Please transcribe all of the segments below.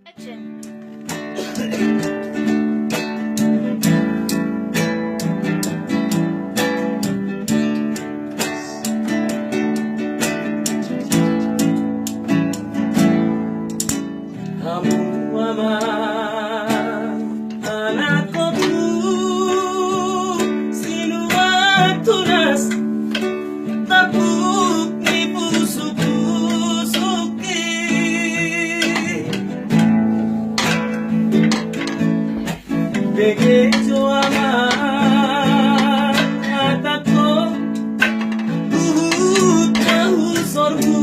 Action. Kamu ama anakku sinu tunas tapuk ni pusuki begitu ama atakku tahu sorbu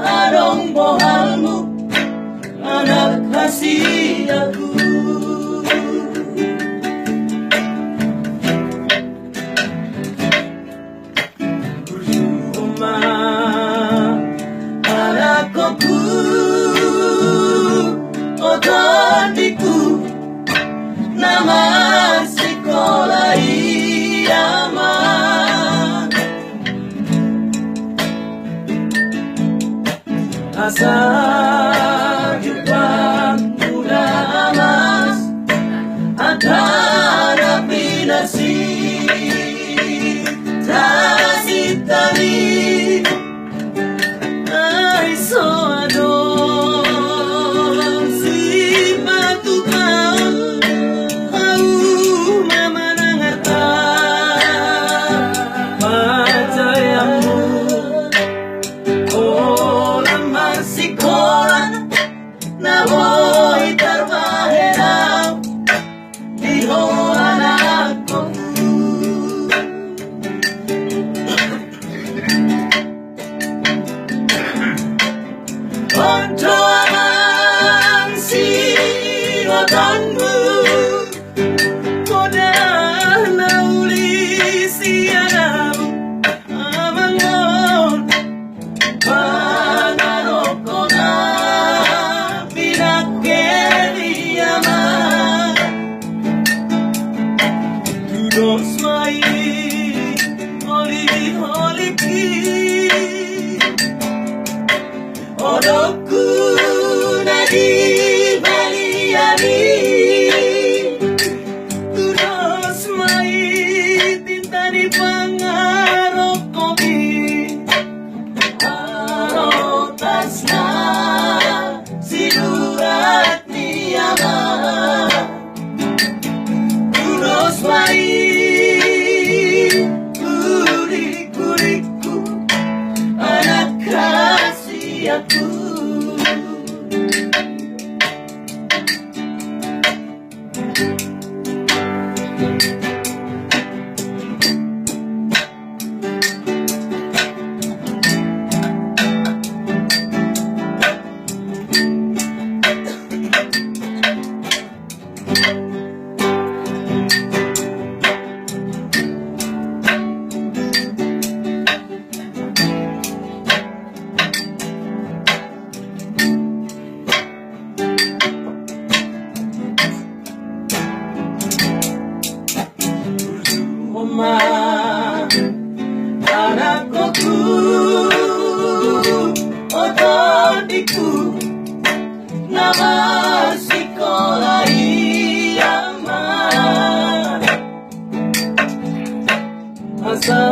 Adong bohalmu anak kasih aku Berjumpa anakku otodiku nama sekolah iyaman asa Jepang muda emas antara pinasi tasik tali ai so adon si batu kau mama nangata pacayamu na voy trabajar dijo anakku Onto aman si watanmu koda nauli si anamu amangon Dos mai holi ki Odoku nadi baliari Dos mai tinta di pangarok kopi Arotasna silurat niyama Dos mai aku anakku otodiku nama sekolah iyaman asa